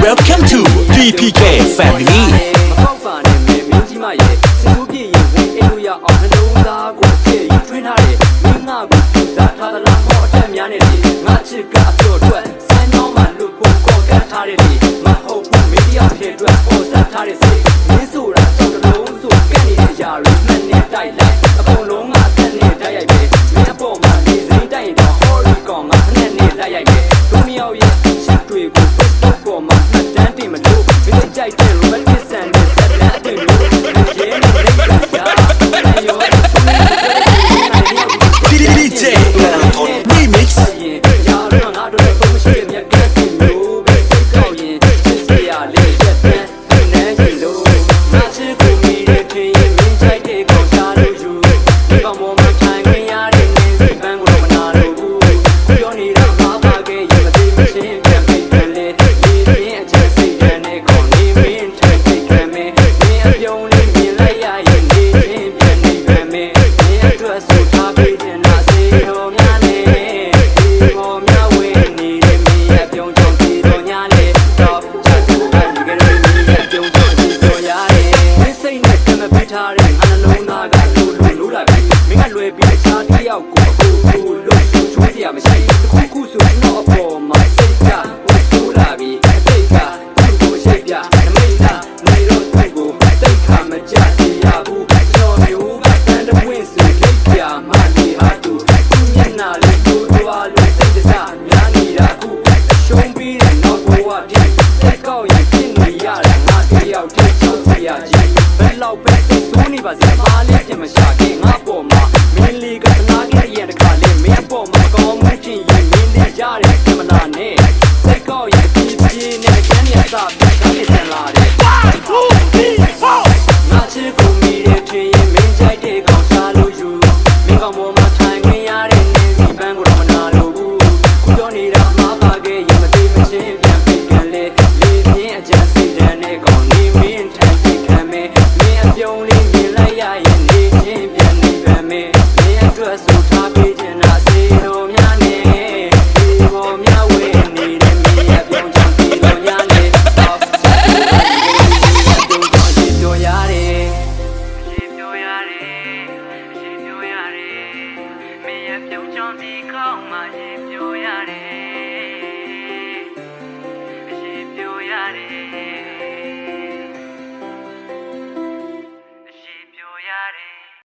Welcome to DPK Family ကောက်ပါနဲ့မင်းကြီးမရဲ့စစ်သူပြည့်ရင်ဝင်အိမ်လို့ရအောင်နှလုံးသားကိုချဲ့ယူထွင်းထားတယ်မင်းငါကိုပြစားထားသလားဟောအထက်များနေတယ်ငါချစ်ကအပြော့အတွက်စမ်းကြောင်းမှလူကိုကောကထားတယ်ဒီမဟုတ်ဘူးမင်းတရားဖြစ်အတွက်ပေါ်ဆက်ထားတဲ့စိတ်မင်းဆိုတာကြောက်တလုံးဆိုကက်နေတဲ့အရာတွေမှန်နေတိုက်လိုက်အကုန်လုံးကအသက်နဲ့တိုက်ရိုက်ပဲမင်းအပေါ်မှာဒီစိမ့်တိုက်ရင်တော့ဟော်ရီကောင်မှာဖက်နဲ့တိုက်ရိုက်ပဲတို့မြောက်ရဲ့ချစ်တွေကိုFacebookပေါ်မှာမှတ်တမ်းတင်မလို့မင်းကြိုက်တဲ့ romantic song တွေဆက်လက်တွေ့လို့ရဲနဲ့လိမ့်တာရော DJ Remix ရာတော့ငါတို့တော့မရှိတဲ့မြတ်ကဲစီလို့ပဲစိတ်ကောက်ရင်ချစ်စရာလေးရက်တန်းနေနေလို့ငါချစ်ကိုမိတဲ့ထင်ရင်မင်းကြိုက်တဲ့ကောင်ရှာလို့ယူဒီကောင်မောမထိုင်ခွင့်ရတဲ့နေစီပန်းကိုတော့မနာလို့ဘူးပြောနေတာငါပါခဲ့ရင်မသိမချင်းပြန်ပြီးပြန်လေဒီမြင်အချက်စိတ်တန်းနဲ့ခေါ်နေမင်းထိုင်သိခံမယ်မင်းအပြုံးလေးမြင်လိုက်ရရင်နေချင်းပြန်နေပြန်မယ်မင်းအတွက်ဆိုထားပေးခြင်းလားစေတော်များနဲ့ဒီမောင်များဝေးနေတဲ့မင်းရဲ့ပြုံးချုံစီတော်ညာလေတော့ချက်သူကဒီကလေးမင်းရဲ့ပြုံးချုံစီတော်ရတယ်မင်းစိတ်နဲ့ကမပေးထားတဲ့ငါနှလုံးသားကလို့လာပြီမင်းကလွယ်ပြီးအခြားတစ်ယောက်ကိုလို့ချိုးစရာမရှိတစ်ခုဆိုတော့အပေါ်မှာစိတ်ကဆိုးလာပြီစိတ်ကသူ့ကိုရှိပြနမိတ်သားနေတော့သူ့ကိုတိတ်ခါမကြစီရဘူးကျွန်တော်မျိုးကတန်တဝင်းစီလိတ်ပြမှနေဟာသူမျက်နှာလေးတို့သွားလို့စိတ်တစားများနေတာခုရှုံးပြီးတဲ့နောက်ဘဝပြည့်တက်ကောက်ရင်ဖြစ်နေရတာငါတယောက်တည်းချုပ်စရာကြီးဘယ်လောက်ပဲစိတ်ဆိုးနေပါစေမားလေးပြင်မရှာခင်ငါပေါ်မှာမင်းလေးကနားခဲ့ရင်တခါလေးမင်းပေါ်မှာကောင်းမှုချင်းရင်မင်းလေးရတယ်ကမနာနဲ့စိတ်ကောက်ရင်ပြင်းပြင်းနဲ့ကန်းရတာပြတ်နေစံလာတယ်ငါချစ်ကိုမိတဲ့ထင်ရင်မင်းကြိုက်တဲ့ကောင်ရှာလို့ယူမင်းကောင်ပေါ်မှာထိုင်ခွင့်ရတဲ့နေစီပန်းကိုတော့မနာလို့ဘူးခုပြောနေတာမှာပါခဲ့ရင်မသိမချင်းပြန်ပြီးပြန်လေလေးပြင်းအကြစိတ်တန်းနဲ့ကောင်နေမင်းထိုင်သိခံမယ်မင်းအပြုံးလေးမြင်လိုက်ရရင်နေချင်းပြန်နေပြန်မယ်မင်းအတွက်ဆိုထားပေးခြင်းလားစေတော်များနဲ့ဒီမောင်များဝေးနေတဲ့မင်းရဲ့ပြုံးချောင်းစီတော်ညာလေတော့ချက်သူကဒီကလေးပြုံးချောင်းစီတော်ရတယ်မင်းရဲ့ပြုံးချောင်းစီကောင်းမှရင်ပြောရတယ်